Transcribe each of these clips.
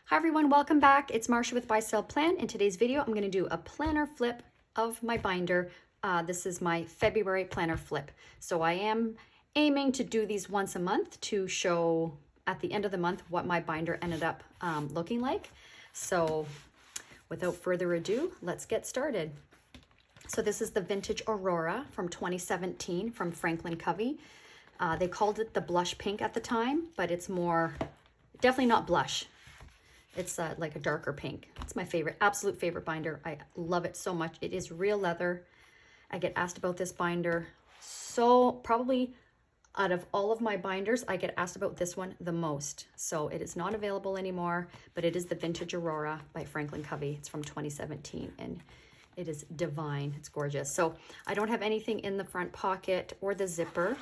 Hi everyone, welcome back. It's Marsha with Buy Sell Plan. In today's video, I'm going to do a planner flip of my binder. This is my February planner flip. So I am aiming to do these once a month to show at the end of the month what my binder ended up looking like. So without further ado, let's get started. So this is the vintage Aurora from 2017 from Franklin Covey. They called it the blush pink at the time, but it's more, definitely not blush. It's like a darker pink. It's my favorite, absolute favorite binder. I love it so much. It is real leather. I get asked about this binder. So probably out of all of my binders, I get asked about this one the most. So it is not available anymore, but it is the vintage Aurora by Franklin Covey. It's from 2017 and it is divine. It's gorgeous. So I don't have anything in the front pocket or the zipper.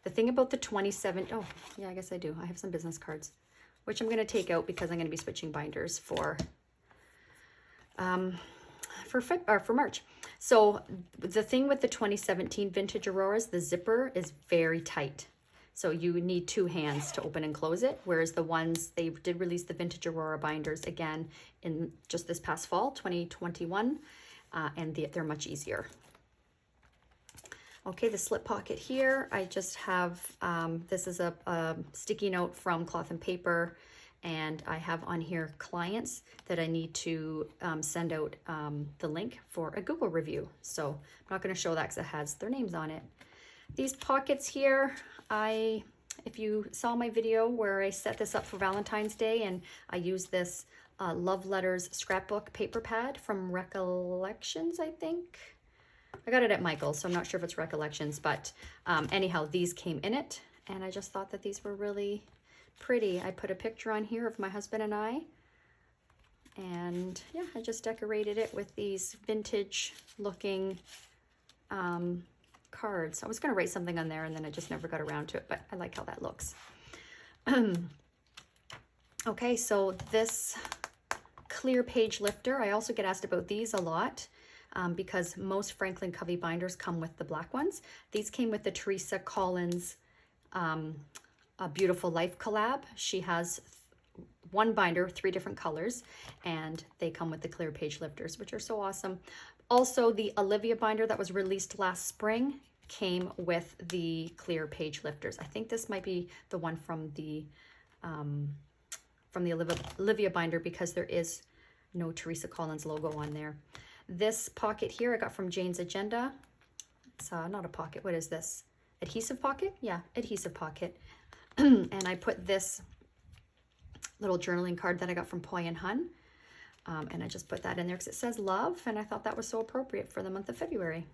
The thing about the 27, oh yeah, I guess I do. I have some business cards, which I'm going to take out because I'm going to be switching binders for March. So the thing with the 2017 vintage Auroras, the zipper is very tight. So you need two hands to open and close it. Whereas the ones, they did release the vintage Aurora binders again in just this past fall, 2021, and they're much easier. Okay, the slip pocket here, I just have, this is a sticky note from Cloth and Paper, and I have on here clients that I need to send out the link for a Google review. So I'm not going to show that because it has their names on it. These pockets here, if you saw my video where I set this up for Valentine's Day and I used this Love Letters scrapbook paper pad from Recollections, I think. I got it at Michael's, so I'm not sure if it's Recollections, but anyhow, these came in it, and I just thought that these were really pretty. I put a picture on here of my husband and I, and yeah, I just decorated it with these vintage looking cards. I was going to write something on there, and then I just never got around to it, but I like how that looks. Okay, so this clear page lifter, I also get asked about these a lot. Because most Franklin Covey binders come with the black ones. These came with the Teresa Collins A Beautiful Life collab. She has one binder, 3 different colors, and they come with the clear page lifters, which are so awesome. Also, the Olivia binder that was released last spring came with the clear page lifters. I think this might be the one from the Olivia binder because there is no Teresa Collins logo on there. This pocket here I got from Jane's Agenda. It's not a pocket. What is this? Adhesive pocket? Yeah, adhesive pocket. And I put this little journaling card that I got from Poi and Hun. And I just put that in there because it says love, and I thought that was so appropriate for the month of February.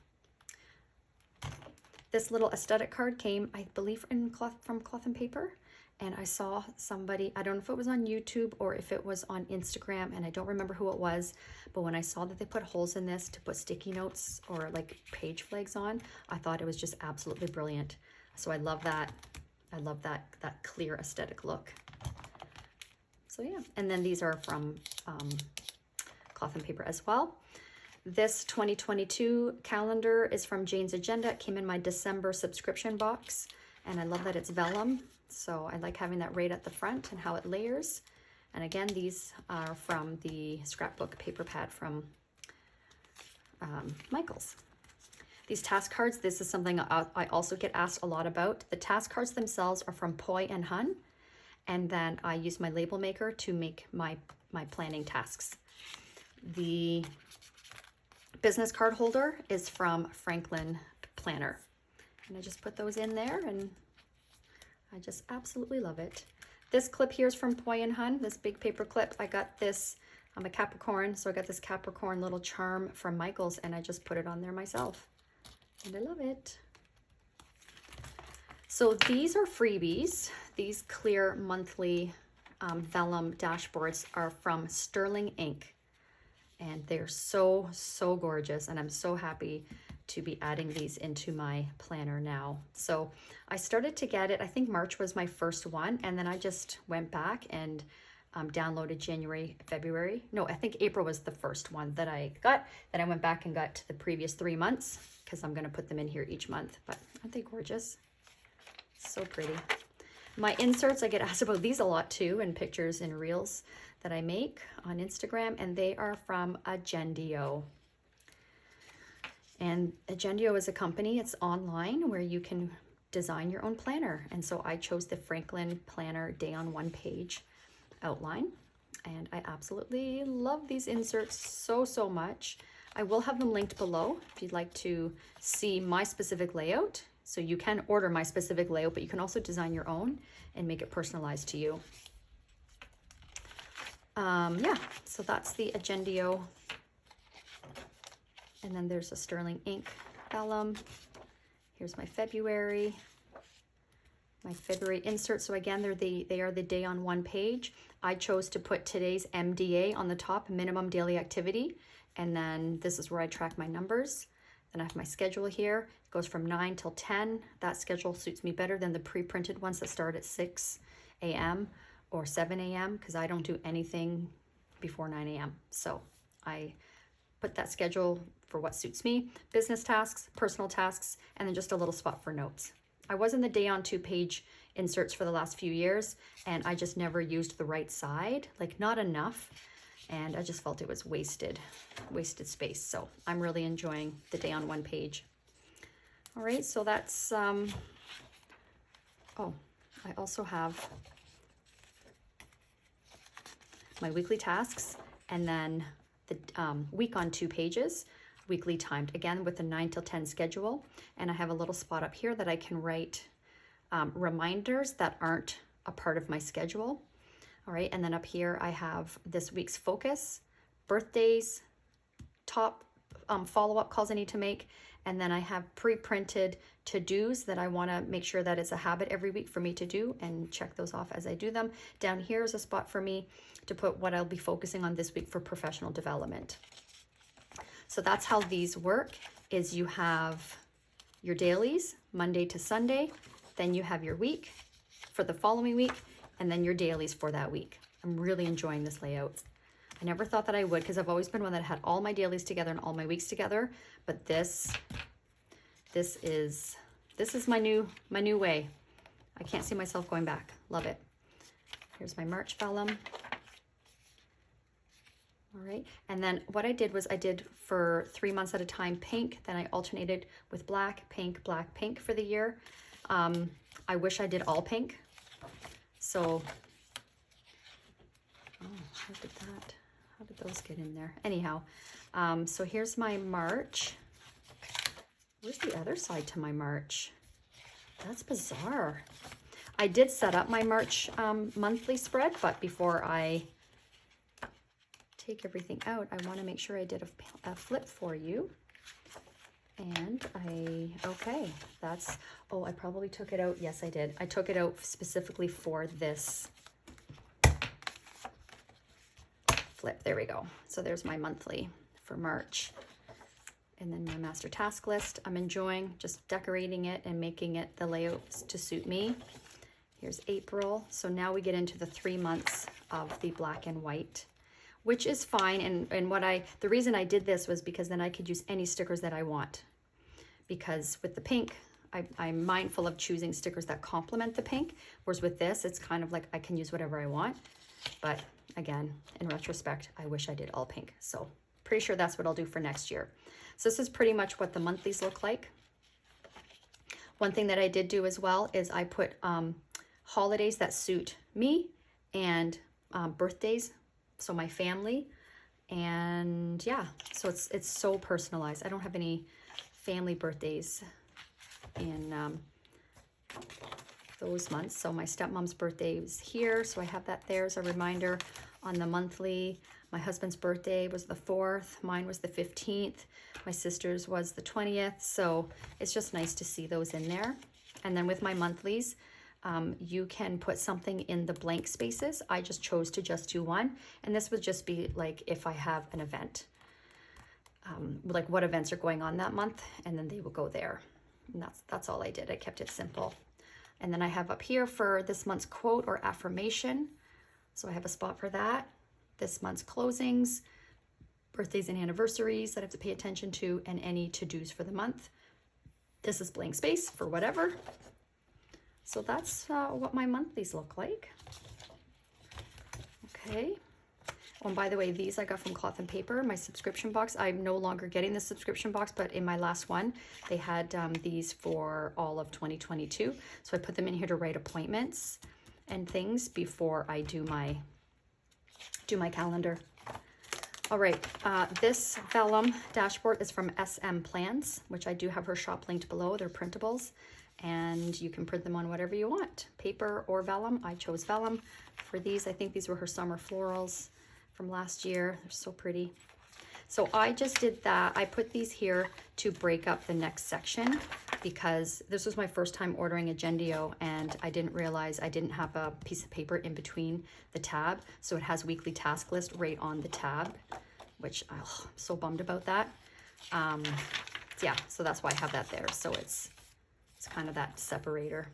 This little aesthetic card came, I believe, from Cloth and Paper. And I saw somebody, I don't know if it was on YouTube or if it was on Instagram, and I don't remember who it was, but when I saw that they put holes in this to put sticky notes or like page flags on, I thought it was just absolutely brilliant. So I love that. I love that clear aesthetic look. So yeah, and then these are from Cloth and Paper as well. This 2022 calendar is from Jane's Agenda. It came in my December subscription box, and I love that it's vellum. So I like having that right at the front and how it layers. And again, these are from the scrapbook paper pad from Michael's. These task cards, this is something I also get asked a lot about. The task cards themselves are from Poi and Hun. And then I use my label maker to make my planning tasks. The business card holder is from Franklin Planner. And I just put those in there, and I just absolutely love it. This clip here is from Poi and Hun, this big paper clip. I got this, I'm a Capricorn, so I got this Capricorn little charm from Michael's, and I just put it on there myself. And I love it. So these are freebies. These clear monthly vellum dashboards are from Sterling Ink. And they're so, so gorgeous, and I'm so happy to be adding these into my planner now. So I started to get it, I think March was my first one, and then I just went back and downloaded January, February. No, I think April was the first one that I got. Then I went back and got the previous 3 months because I'm gonna put them in here each month. But aren't they gorgeous? So pretty. My inserts, I get asked about these a lot too, in pictures and reels that I make on Instagram, and they are from Agendio. And Agendio is a company, it's online, where you can design your own planner. And so I chose the Franklin Planner Day on One Page outline. And I absolutely love these inserts so much. I will have them linked below if you'd like to see my specific layout. So you can order my specific layout, but you can also design your own and make it personalized to you. Yeah, so that's the Agendio. And then there's a sterling ink vellum. Here's my February insert. So again, they are the day on one page. I chose to put today's MDA on the top, minimum daily activity. And then this is where I track my numbers. Then I have my schedule here. It goes from 9 till 10. That schedule suits me better than the pre-printed ones that start at 6 a.m. or 7 a.m. because I don't do anything before 9 a.m. So I put that schedule for what suits me, business tasks, personal tasks, and then just a little spot for notes. I was in the day on 2 page inserts for the last few years, and I just never used the right side, like not enough. And I just felt it was wasted space. So I'm really enjoying the day on one page. All right, so that's, oh, I also have my weekly tasks, and then the week on 2 pages, weekly timed, again with the 9 till 10 schedule. And I have a little spot up here that I can write reminders that aren't a part of my schedule. All right, and then up here I have this week's focus, birthdays, top follow-up calls I need to make, and then I have pre-printed to-dos that I want to make sure that it's a habit every week for me to do and check those off as I do them. Down here is a spot for me to put what I'll be focusing on this week for professional development. So that's how these work, is you have your dailies, Monday to Sunday, then you have your week for the following week, and then your dailies for that week. I'm really enjoying this layout. I never thought that I would, because I've always been one that had all my dailies together and all my weeks together, but this is my new way. I can't see myself going back. Love it. Here's my March vellum. All right, and then what I did was I did for 3 months at a time pink, then I alternated with black, pink for the year. I wish I did all pink. So, oh, how did those get in there? Anyhow, so here's my March. Where's the other side to my March? That's bizarre. I did set up my March monthly spread, but before I take everything out, I want to make sure I did a flip for you. And okay, that's, oh, I probably took it out. Yes, I did. I took it out specifically for this flip. There we go. So there's my monthly for March. And then my master task list. I'm enjoying just decorating it and making it the layouts to suit me. Here's April. So now we get into the 3 months of the black and white, which is fine. And the reason I did this was because then I could use any stickers that I want. Because with the pink, I'm mindful of choosing stickers that complement the pink. Whereas with this, it's kind of like I can use whatever I want. But again, in retrospect, I wish I did all pink. So pretty sure that's what I'll do for next year. So this is pretty much what the monthlies look like. One thing that I did do as well is I put holidays that suit me and birthdays, so my family. And yeah, so it's so personalized. I don't have any family birthdays in those months. So my stepmom's birthday was here, so I have that there as a reminder on the monthly. My husband's birthday was the 4th, mine was the 15th, my sister's was the 20th, so it's just nice to see those in there. And then with my monthlies, you can put something in the blank spaces. I just chose to just do one, and this would just be like if I have an event, like what events are going on that month, and then they will go there. And that's all I did. I kept it simple. And then I have up here for this month's quote or affirmation. So I have a spot for that. This month's closings, birthdays and anniversaries that I have to pay attention to, and any to-dos for the month. This is blank space for whatever. So that's what my monthlies look like. Okay, Oh, and by the way, these I got from Cloth and Paper, my subscription box. I'm no longer getting the subscription box, but in my last one, they had these for all of 2022. So I put them in here to write appointments and things before I do my calendar. All right, this vellum dashboard is from SM Plans, which I do have her shop linked below. They're printables, and you can print them on whatever you want, paper or vellum. I chose vellum for these. I think these were her summer florals from last year. They're so pretty. So I just did that. I put these here to break up the next section because this was my first time ordering Agendio, and I didn't realize I didn't have a piece of paper in between the tab. So it has weekly task list right on the tab, which I'm so bummed about that. Yeah, so that's why I have that there. So it's kind of that separator.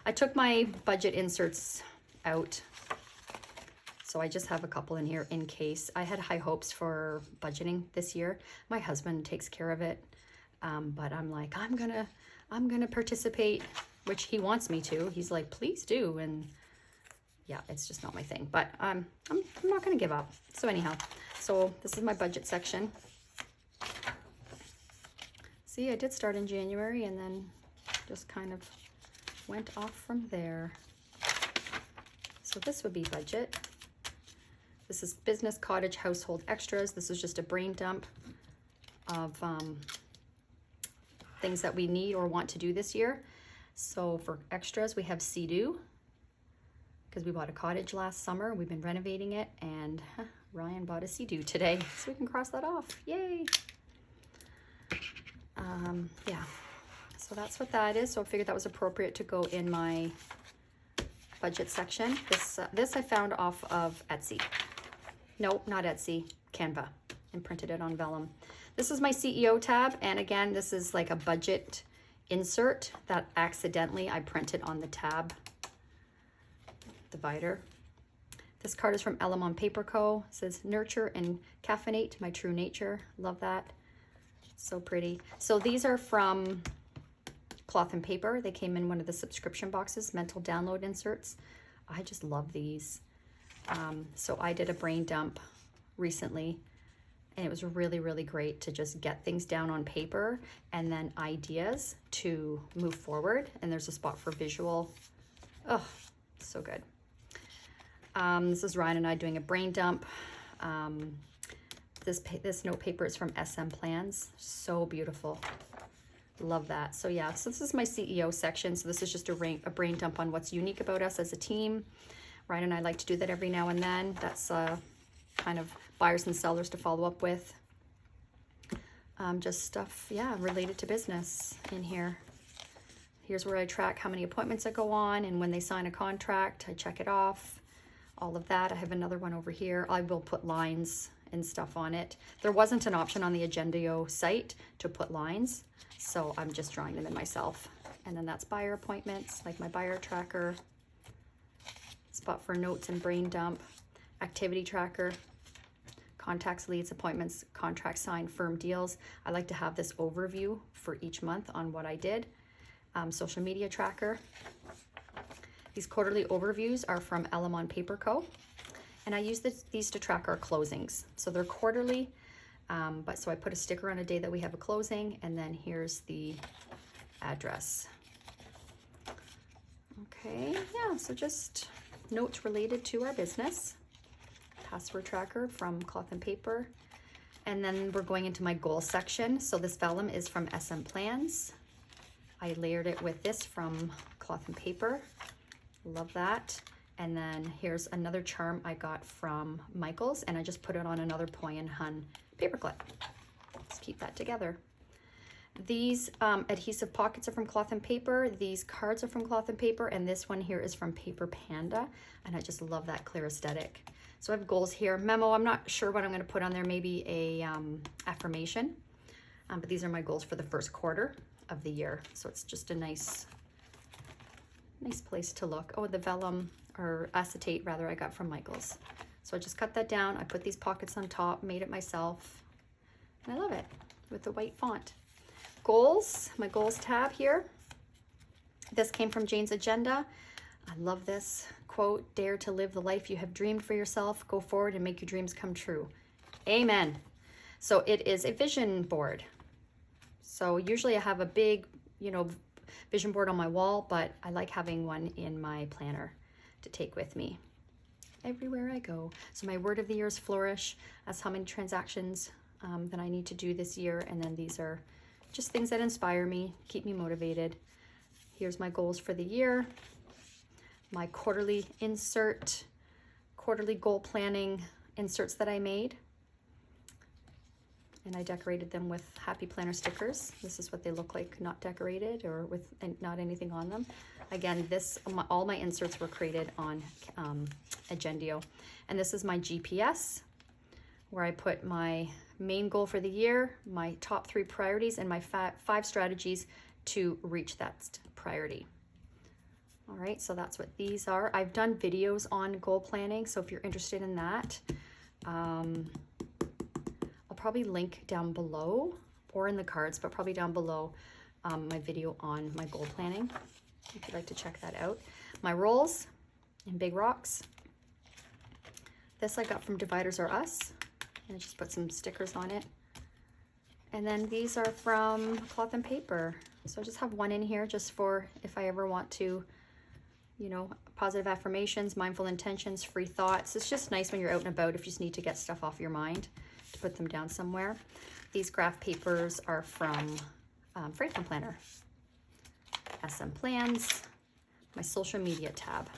I took my budget inserts out, so I just have a couple in here in case. I had high hopes for budgeting this year. My husband takes care of it, but I'm like, I'm gonna participate, which he wants me to. He's like, please do, and yeah, it's just not my thing. But I'm not gonna give up. So anyhow, so this is my budget section. See, I did start in January and then just kind of went off from there. So this would be budget. This is business, cottage, household extras. This is just a brain dump of things that we need or want to do this year. So for extras, we have Sea-Doo, because we bought a cottage last summer. We've been renovating it, and Ryan bought a Sea-Doo today, so we can cross that off. Yay! Yeah, so that's what that is. So I figured that was appropriate to go in my budget section. This I found off of Etsy. No, not Etsy, Canva, and printed it on vellum. This is my CEO tab, and again, this is like a budget insert that accidentally I printed on the tab divider. This card is from Element Paper Co. It says, nurture and caffeinate my true nature. Love that. So pretty. So these are from Cloth and Paper. They came in one of the subscription boxes, mental download inserts. I just love these. So I did a brain dump recently, and it was really, really great to just get things down on paper and then ideas to move forward. And there's a spot for visual. Oh, so good. This is Ryan and I doing a brain dump. This note paper is from SM Plans. So beautiful. Love that. So yeah, so this is my CEO section. So this is just a brain dump on what's unique about us as a team. Ryan and I like to do that every now and then. That's kind of buyers and sellers to follow up with. Just stuff, yeah, related to business in here. Here's where I track how many appointments I go on, and when they sign a contract, I check it off. All of that. I have another one over here. I will put lines and stuff on it. There wasn't an option on the Agendio site to put lines, so I'm just drawing them in myself. And then that's buyer appointments, like my buyer tracker, spot for notes and brain dump, activity tracker, contacts, leads, appointments, contract signed, firm deals. I like to have this overview for each month on what I did. Social media tracker. These quarterly overviews are from Element Paper Co. And I use these to track our closings. So they're quarterly, but so I put a sticker on a day that we have a closing, and then here's the address. Okay, yeah, so just notes related to our business. Password tracker from Cloth and Paper. And then we're going into my goal section. So this vellum is from SM Plans. I layered it with this from Cloth and Paper. Love that. And then here's another charm I got from Michaels, and I just put it on another Poi and Hun paperclip. Let's keep that together. These adhesive pockets are from Cloth and Paper. These cards are from Cloth and Paper, and this one here is from Paper Panda, and I just love that clear aesthetic. So I have goals here. Memo, I'm not sure what I'm going to put on there, maybe a affirmation, but these are my goals for the first quarter of the year. So it's just a nice place to look. Oh, the vellum, or acetate rather, I got from Michaels. So I just cut that down. I put these pockets on top, made it myself, and I love it with the white font. Goals, my goals tab here. This came from Jane's Agenda. I love this quote, dare to live the life you have dreamed for yourself. Go forward and make your dreams come true. Amen. So it is a vision board. So usually I have a big, you know, vision board on my wall, but I like having one in my planner to take with me everywhere I go. So my word of the year is flourish. That's how many transactions that I need to do this year. And then these are just things that inspire me, keep me motivated. Here's my goals for the year. My quarterly insert, quarterly goal planning inserts that I made. And I decorated them with happy planner stickers. This is what they look like, not decorated or with not anything on them. Again, all my inserts were created on Agendio. And this is my GPS, where I put my main goal for the year, my top 3 priorities, and my 5 strategies to reach that priority. All right, so that's what these are. I've done videos on goal planning, so if you're interested in that, I'll probably link down below or in the cards, but probably down below my video on my goal planning, if you'd like to check that out. My rolls in big rocks. This I got from Dividers Are Us, and I just put some stickers on it. And then these are from Cloth and Paper. So I just have one in here just for if I ever want to, you know, positive affirmations, mindful intentions, free thoughts. It's just nice when you're out and about if you just need to get stuff off your mind to put them down somewhere. These graph papers are from Franklin Planner. SM Plans, my social media tab.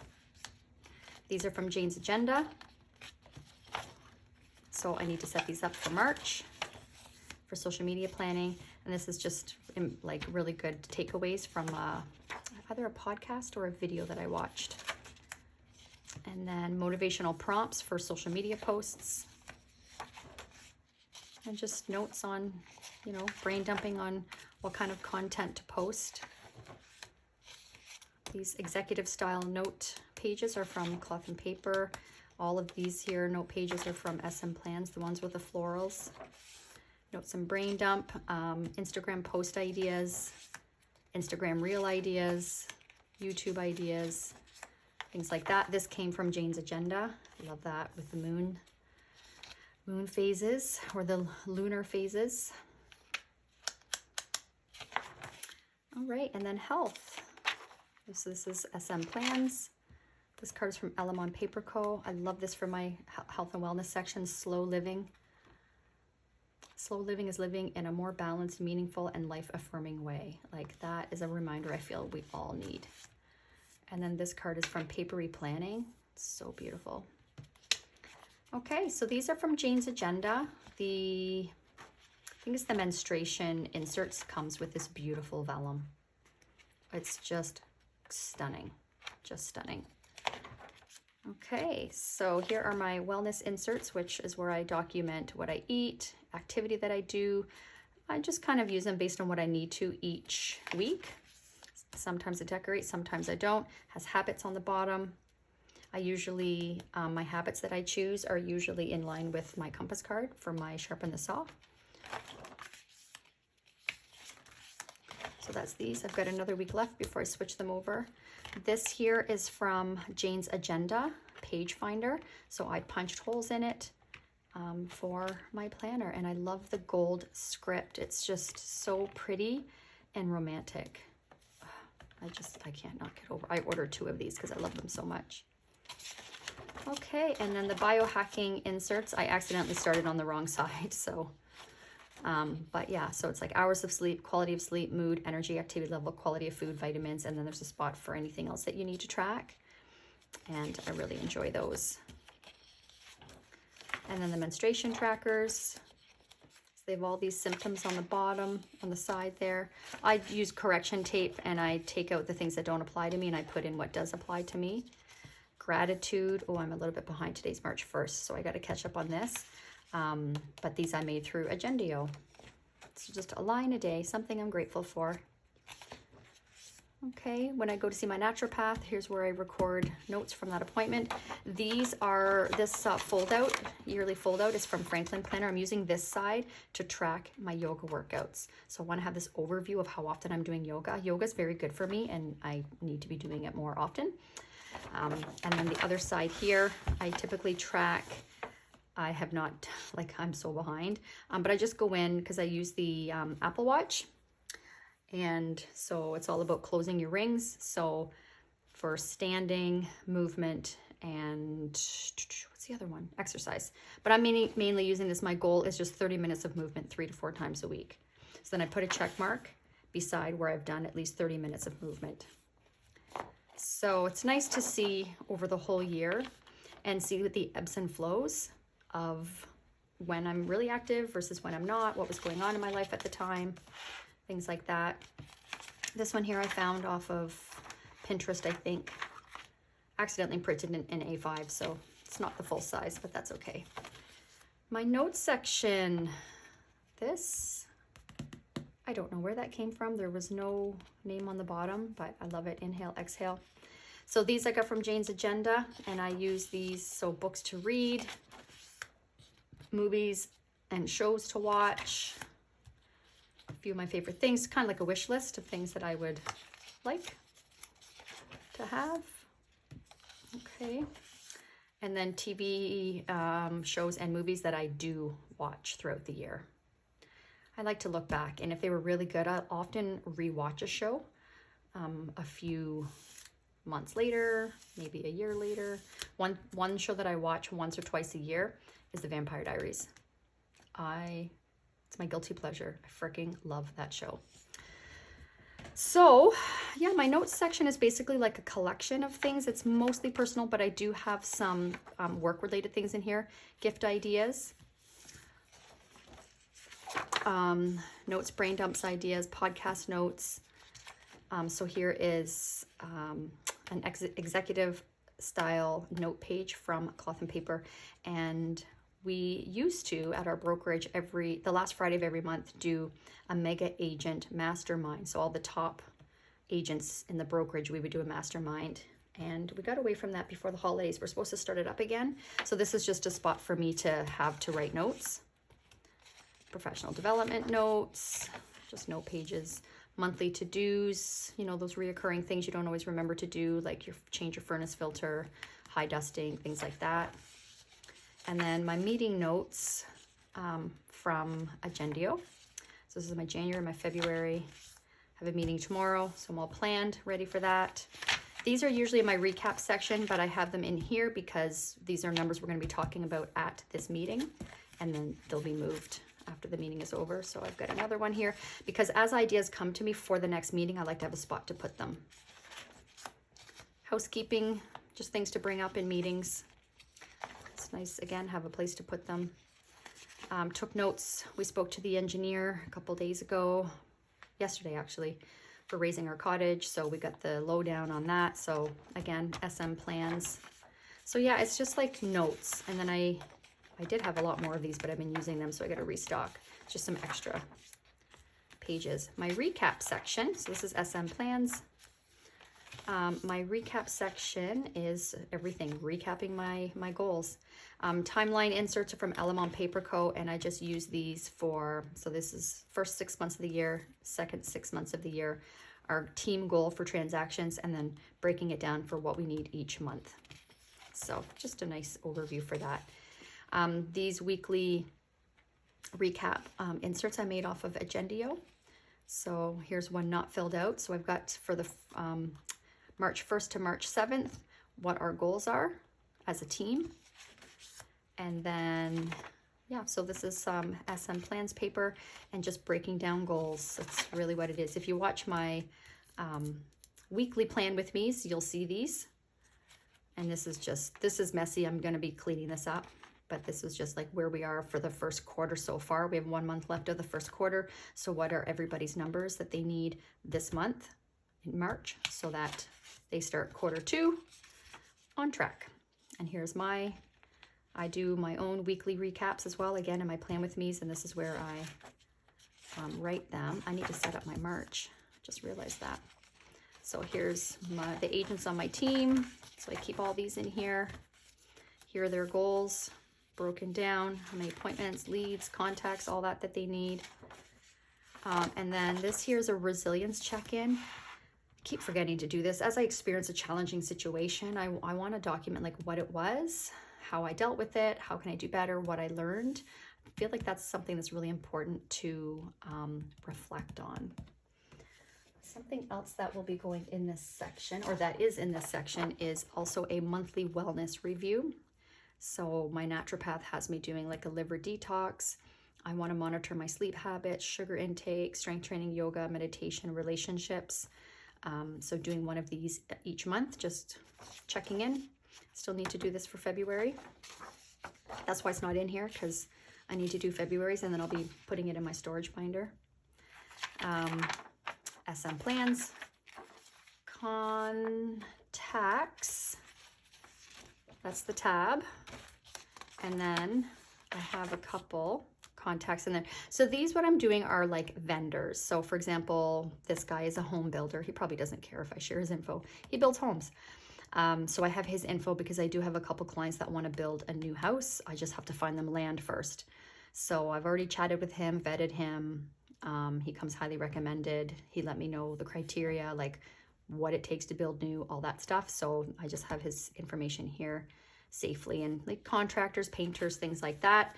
These are from Jane's Agenda. So I need to set these up for March for social media planning. And this is just like really good takeaways from either a podcast or a video that I watched. And then motivational prompts for social media posts. And just notes on, you know, brain dumping on what kind of content to post. These executive style note pages are from Cloth and Paper. All of these here note pages are from SM Plans, the ones with the florals. Notes and brain dump, Instagram post ideas, Instagram reel ideas, YouTube ideas, things like that. This came from Jane's Agenda. I love that with the moon phases or the lunar phases. All right, and then health. So this is SM Plans. This card is from Elamon Paper Co. I love this for my health and wellness section, Slow Living. Slow living is living in a more balanced, meaningful, and life-affirming way. Like, that is a reminder I feel we all need. And then this card is from Papery Planning. It's so beautiful. Okay, so these are from Jane's Agenda. I think it's the Menstruation inserts, comes with this beautiful vellum. It's just stunning, just stunning. Okay, so here are my wellness inserts, which is where I document what I eat, activity that I do. I just kind of use them based on what I need to each week. Sometimes I decorate, sometimes I don't. Has habits on the bottom. I usually, my habits that I choose are usually in line with my compass card for my Sharpen the Saw. So that's these. I've got another week left before I switch them over. This here is from Jane's Agenda page finder. So I punched holes in it for my planner, and I love the gold script. It's just so pretty and romantic. I can't knock it over. I ordered 2 of these because I love them so much. Okay, and then the biohacking inserts, I accidentally started on the wrong side, so but yeah, so it's like hours of sleep, quality of sleep, mood, energy, activity level, quality of food, vitamins, and then there's a spot for anything else that you need to track. And I really enjoy those. And then the menstruation trackers. So they have all these symptoms on the bottom, on the side there. I use correction tape and I take out the things that don't apply to me and I put in what does apply to me. Gratitude. Oh, I'm a little bit behind. Today's March 1st, so I got to catch up on this. But these I made through Agendio. So just a line a day, something I'm grateful for. Okay, when I go to see my naturopath, here's where I record notes from that appointment. These are, this foldout, yearly foldout is from Franklin Planner. I'm using this side to track my yoga workouts. So I want to have this overview of how often I'm doing yoga. Yoga is very good for me and I need to be doing it more often. And then the other side here, I typically track. I have not, like, I'm so behind, but I just go in because I use the Apple Watch. And so it's all about closing your rings. So for standing, movement, and what's the other one? Exercise. But I'm mainly using this. My goal is just 30 minutes of movement 3 to 4 times a week. So then I put a check mark beside where I've done at least 30 minutes of movement. So it's nice to see over the whole year and see the ebbs and flows of when I'm really active versus when I'm not, what was going on in my life at the time, things like that. This one here I found off of Pinterest, I think. Accidentally printed in A5, so it's not the full size, but that's okay. My notes section, this, I don't know where that came from. There was no name on the bottom, but I love it. Inhale, exhale. So these I got from Jane's Agenda, and I use these, so books to read, movies and shows to watch, a few of my favorite things, kind of like a wish list of things that I would like to have. Okay. And then TV shows and movies that I do watch throughout the year. I like to look back, and if they were really good, I'll often rewatch a show a few months later, maybe a year later. One show that I watch once or twice a year is The Vampire Diaries. It's my guilty pleasure. I freaking love that show. So yeah, my notes section is basically like a collection of things. It's mostly personal, but I do have some work-related things in here. Gift ideas, notes, brain dumps ideas, podcast notes. So here is an executive style note page from Cloth and Paper, and we used to, at our brokerage, the last Friday of every month, do a mega agent mastermind. So all the top agents in the brokerage, we would do a mastermind, and we got away from that before the holidays. We're supposed to start it up again. So this is just a spot for me to have to write notes. Professional development notes, just note pages. Monthly to-dos, you know, those reoccurring things you don't always remember to do, like change your furnace filter, high dusting, things like that. And then my meeting notes from Agendio. So this is my January, my February. I have a meeting tomorrow, so I'm all planned, ready for that. These are usually in my recap section, but I have them in here because these are numbers we're going to be talking about at this meeting, and then they'll be moved after the meeting is over. So I've got another one here because as ideas come to me for the next meeting, I like to have a spot to put them. Housekeeping, just things to bring up in meetings. It's nice, again, have a place to put them. Took notes. We spoke to the engineer a couple days ago, yesterday actually, for raising our cottage. So we got the lowdown on that. So again, SM plans. So yeah, it's just like notes. And then I did have a lot more of these, but I've been using them, so I got to restock. Just some extra pages. My recap section, so this is SM plans. My recap section is everything, recapping my goals. Timeline inserts are from Element Paper Co., and I just use these for, so this is first 6 months of the year, second 6 months of the year, our team goal for transactions, and then breaking it down for what we need each month. So just a nice overview for that. These weekly recap inserts I made off of Agendio. So here's one not filled out. So I've got for the March 1st to March 7th, what our goals are as a team. And then, yeah, so this is some SM plans paper and just breaking down goals. That's really what it is. If you watch my weekly plan with me, so you'll see these. And this is messy. I'm going to be cleaning this up. But this is just like where we are for the first quarter so far. We have 1 month left of the first quarter. So what are everybody's numbers that they need this month in March so that they start quarter 2 on track. And here's I do my own weekly recaps as well, again, in my plan with me's, and this is where I write them. I need to set up my March, just realized that. So here's the agents on my team. So I keep all these in here. Here are their goals, broken down, how many appointments, leads, contacts, all that they need. And then this here is a resilience check-in. keep forgetting to do this. As I experience a challenging situation, I want to document like what it was, how I dealt with it, how can I do better, what I learned. I feel like that's something that's really important to reflect on. Something else that will be going in this section, or that is in this section, is also a monthly wellness review. So my naturopath has me doing like a liver detox. I want to monitor my sleep habits, sugar intake, strength training, yoga, meditation, relationships. So doing one of these each month, just checking in. Still need to do this for February. That's why it's not in here, because I need to do February's, and then I'll be putting it in my storage binder. SM Plans, contacts, that's the tab, and then I have a couple contacts in there. So these, what I'm doing are like vendors. So for example, this guy is a home builder. He probably doesn't care if I share his info. He builds homes. So I have his info because I do have a couple clients that want to build a new house. I just have to find them land first. So I've already chatted with him, vetted him. He comes highly recommended. He let me know the criteria, like what it takes to build new, all that stuff. So I just have his information here safely, and like contractors, painters, things like that,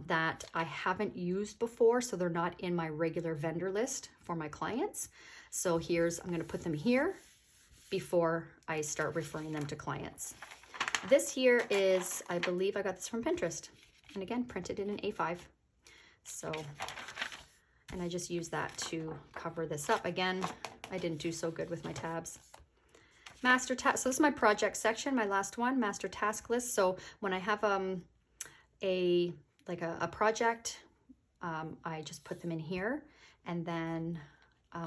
that I haven't used before. So they're not in my regular vendor list for my clients. So I'm going to put them here before I start referring them to clients. This here is, I believe I got this from Pinterest, and again, printed in an A5. So, and I just use that to cover this up. Again, I didn't do so good with my tabs. Master task. So this is my project section, my last one, master task list. So when I have a project, I just put them in here, and then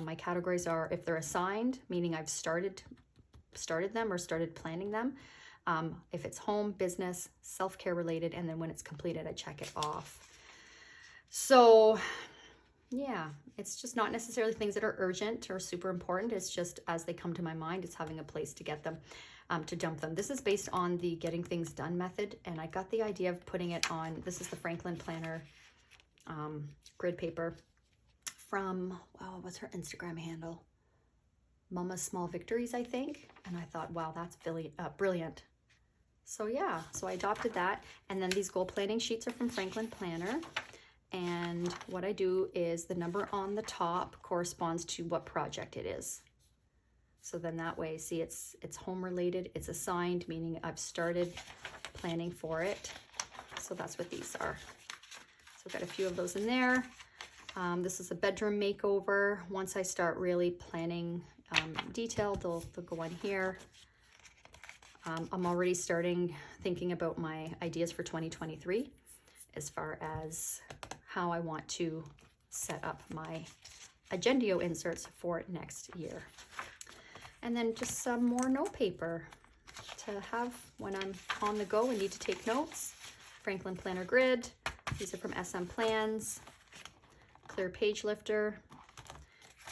my categories are if they're assigned, meaning I've started them or started planning them. If it's home, business, self-care related, and then when it's completed, I check it off. So yeah, it's just not necessarily things that are urgent or super important. It's just as they come to my mind, it's having a place to get them, to dump them. This is based on the Getting Things Done method, and I got the idea of putting it on, this is the Franklin Planner grid paper from, wow, what's her Instagram handle? Mama's Small Victories, I think. And I thought, wow, that's brilliant. So yeah, so I adopted that. And then these goal planning sheets are from Franklin Planner. And what I do is the number on the top corresponds to what project it is. So then that way, see, it's home related, it's assigned, meaning I've started planning for it. So that's what these are. So I've got a few of those in there. This is a bedroom makeover. Once I start really planning detail, they'll go on here. I'm already thinking about my ideas for 2023 as far as how I want to set up my Agendio inserts for next year. And then just some more note paper to have when I'm on the go and need to take notes. Franklin Planner Grid. These are from SM Plans. Clear Page Lifter.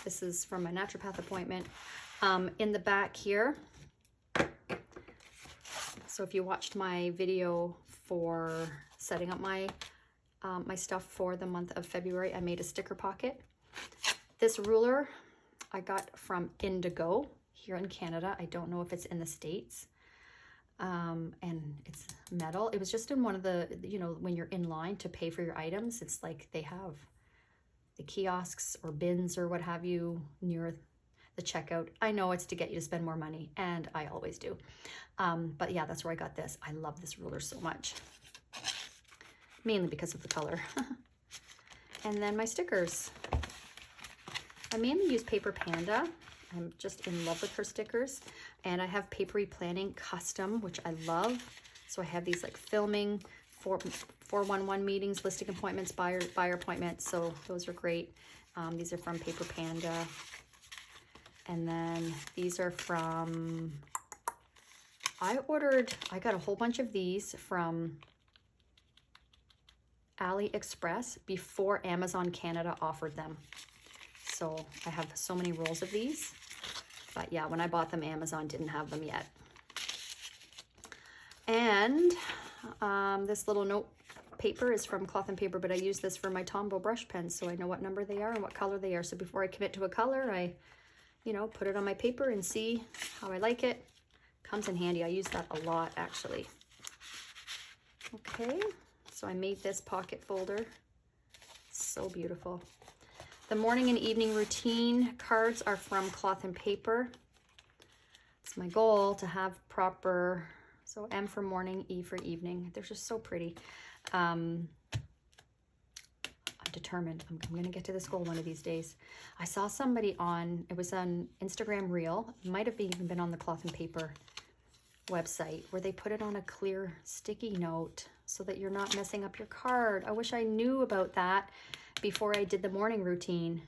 This is from my naturopath appointment. In the back here, so if you watched my video for setting up my my stuff for the month of February, I made a sticker pocket. This ruler I got from Indigo here in Canada. I don't know if it's in the States. And it's metal. It was just in one of the, you know, when you're in line to pay for your items, it's like they have the kiosks or bins or what have you near the checkout. I know it's to get you to spend more money, and I always do. But yeah, that's where I got this. I love this ruler so much, mainly because of the color. And then my stickers. I mainly use Paper Panda. I'm just in love with her stickers. And I have Papery Planning Custom, which I love. So I have these like filming, 411 meetings, listing appointments, buyer appointments. So those are great. These are from Paper Panda. And then these are from, I got a whole bunch of these from AliExpress before Amazon Canada offered them. So I have so many rolls of these. But yeah, when I bought them, Amazon didn't have them yet. And this little note paper is from Cloth and Paper, but I use this for my Tombow Brush Pens, so I know what number they are and what color they are. So before I commit to a color, I you know, put it on my paper and see how I like it. Comes in handy. I use that a lot, actually. Okay, so I made this pocket folder. So beautiful. The morning and evening routine cards are from Cloth and Paper. It's my goal to have proper, so M for morning, E for evening. They're just so pretty. I'm determined. I'm going to get to this goal one of these days. I saw somebody on, it was on Instagram Reel. It might have even been on the Cloth and Paper website where they put it on a clear sticky note so that you're not messing up your card. I wish I knew about that before I did the morning routine.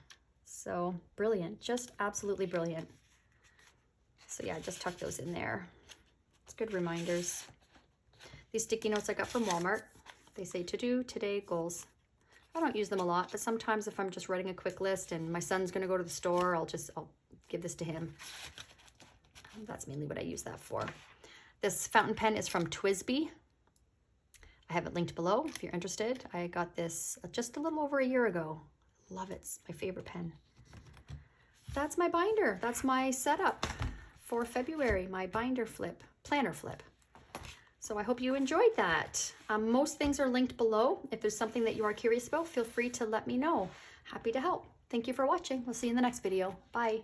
So brilliant, just absolutely brilliant. So yeah, I just tucked those in there. It's good reminders. These sticky notes I got from Walmart. They say to do today goals. I don't use them a lot, but sometimes if I'm just writing a quick list and my son's gonna go to the store, I'll give this to him. That's mainly what I use that for. This fountain pen is from Twisby. I have it linked below if you're interested. I got this just a little over a year ago. Love it, it's my favorite pen. That's my binder. That's my setup for February, my binder flip, planner flip. So I hope you enjoyed that. Most things are linked below. If there's something that you are curious about, feel free to let me know. Happy to help. Thank you for watching. We'll see you in the next video. Bye.